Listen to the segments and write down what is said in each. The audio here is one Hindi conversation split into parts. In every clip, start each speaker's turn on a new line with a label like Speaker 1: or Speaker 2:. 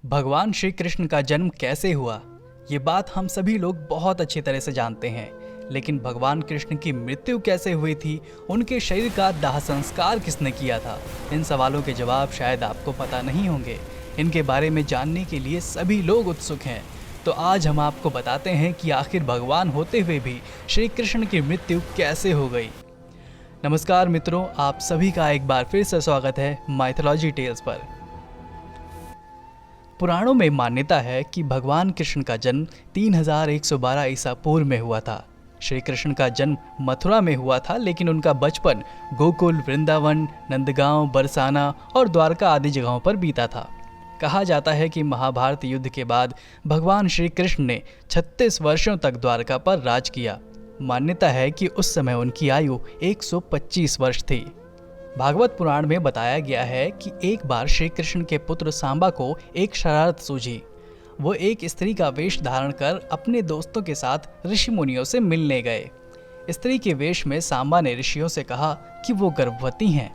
Speaker 1: भगवान श्री कृष्ण का जन्म कैसे हुआ, ये बात हम सभी लोग बहुत अच्छी तरह से जानते हैं। लेकिन भगवान कृष्ण की मृत्यु कैसे हुई थी, उनके शरीर का दाह संस्कार किसने किया था, इन सवालों के जवाब शायद आपको पता नहीं होंगे। इनके बारे में जानने के लिए सभी लोग उत्सुक हैं। तो आज हम आपको बताते हैं कि आखिर भगवान होते हुए भी श्री कृष्ण की मृत्यु कैसे हो गई। नमस्कार मित्रों, आप सभी का एक बार फिर से स्वागत है माइथोलॉजी टेल्स पर। पुराणों में मान्यता है कि भगवान कृष्ण का जन्म 3112 ईसा पूर्व में हुआ था। श्री कृष्ण का जन्म मथुरा में हुआ था, लेकिन उनका बचपन गोकुल, वृंदावन, नंदगांव, बरसाना और द्वारका आदि जगहों पर बीता था। कहा जाता है कि महाभारत युद्ध के बाद भगवान श्री कृष्ण ने 36 वर्षों तक द्वारका पर राज किया। मान्यता है कि उस समय उनकी आयु 125 वर्ष थी। भागवत पुराण में बताया गया है कि एक बार श्री कृष्ण के पुत्र सांबा को एक शरारत सूझी। वो एक स्त्री का वेश धारण कर अपने दोस्तों के साथ ऋषि मुनियों से मिलने गए। स्त्री के वेश में सांबा ने ऋषियों से कहा कि वो गर्भवती हैं।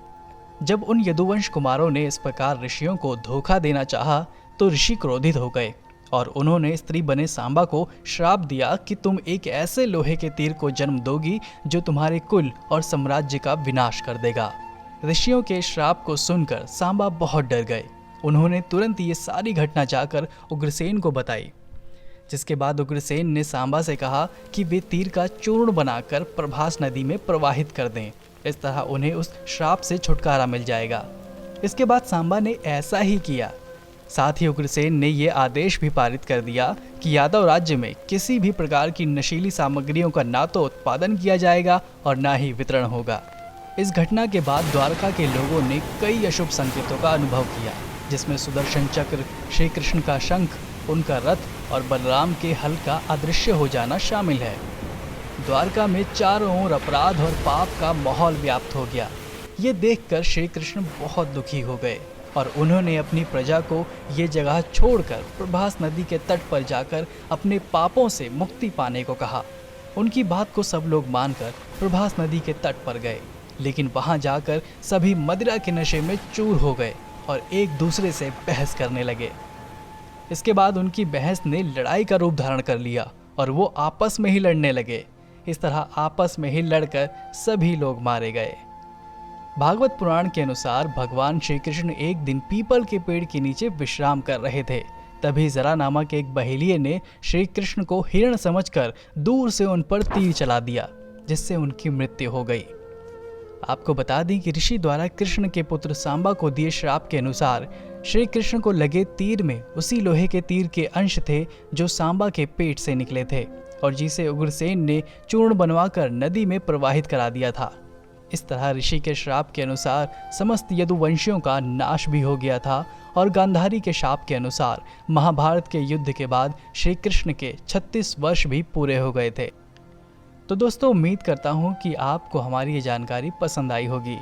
Speaker 1: जब उन यदुवंश कुमारों ने इस प्रकार ऋषियों को धोखा देना चाहा तो ऋषि क्रोधित हो गए और उन्होंने स्त्री बने सांबा को श्राप दिया कि तुम एक ऐसे लोहे के तीर को जन्म दोगी जो तुम्हारे कुल और साम्राज्य का विनाश कर देगा। ऋषियों के श्राप को सुनकर सांबा बहुत डर गए। उन्होंने तुरंत ये सारी घटना जाकर उग्रसेन को बताई, जिसके बाद उग्रसेन ने सांबा से कहा कि वे तीर का चूर्ण बनाकर प्रभास नदी में प्रवाहित कर दें। इस तरह उन्हें उस श्राप से छुटकारा मिल जाएगा। इसके बाद सांबा ने ऐसा ही किया। साथ ही उग्रसेन ने ये आदेश भी पारित कर दिया कि यादव राज्य में किसी भी प्रकार की नशीली सामग्रियों का ना तो उत्पादन किया जाएगा और ना ही वितरण होगा। इस घटना के बाद द्वारका के लोगों ने कई अशुभ संकेतों का अनुभव किया, जिसमें सुदर्शन चक्र, श्री कृष्ण का शंख, उनका रथ और बलराम के हल का अदृश्य हो जाना शामिल है। द्वारका में चारों ओर अपराध और पाप का माहौल व्याप्त हो गया। ये देखकर श्री कृष्ण बहुत दुखी हो गए और उन्होंने अपनी प्रजा को ये जगह छोड़कर प्रभास नदी के तट पर जाकर अपने पापों से मुक्ति पाने को कहा। उनकी बात को सब लोग मानकर प्रभास नदी के तट पर गए, लेकिन वहां जाकर सभी मदिरा के नशे में चूर हो गए और एक दूसरे से बहस करने लगे। इसके बाद उनकी बहस ने लड़ाई का रूप धारण कर लिया और वो आपस में ही लड़ने लगे। इस तरह आपस में ही लड़कर सभी लोग मारे गए। भागवत पुराण के अनुसार भगवान श्री कृष्ण एक दिन पीपल के पेड़ के नीचे विश्राम कर रहे थे। तभी जरा नामक एक बहेलिये ने श्री कृष्ण को हिरण समझकर दूर से उन पर तीर चला दिया, जिससे उनकी मृत्यु हो गई। आपको बता दें कि ऋषि द्वारा कृष्ण के पुत्र सांबा को दिए श्राप के अनुसार श्री कृष्ण को लगे तीर में उसी लोहे के तीर के अंश थे जो सांबा के पेट से निकले थे और जिसे उग्रसेन ने चूर्ण बनवाकर नदी में प्रवाहित करा दिया था। इस तरह ऋषि के श्राप के अनुसार समस्त यदुवंशियों का नाश भी हो गया था और गांधारी के शाप के अनुसार महाभारत के युद्ध के बाद श्री कृष्ण के 36 वर्ष भी पूरे हो गए थे। तो दोस्तों, उम्मीद करता हूँ कि आपको हमारी ये जानकारी पसंद आई होगी।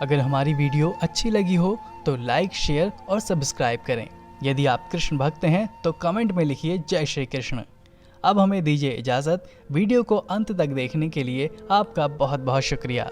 Speaker 1: अगर हमारी वीडियो अच्छी लगी हो तो लाइक, शेयर और सब्सक्राइब करें। यदि आप कृष्ण भक्त हैं तो कमेंट में लिखिए जय श्री कृष्ण। अब हमें दीजिए इजाज़त। वीडियो को अंत तक देखने के लिए आपका बहुत बहुत शुक्रिया।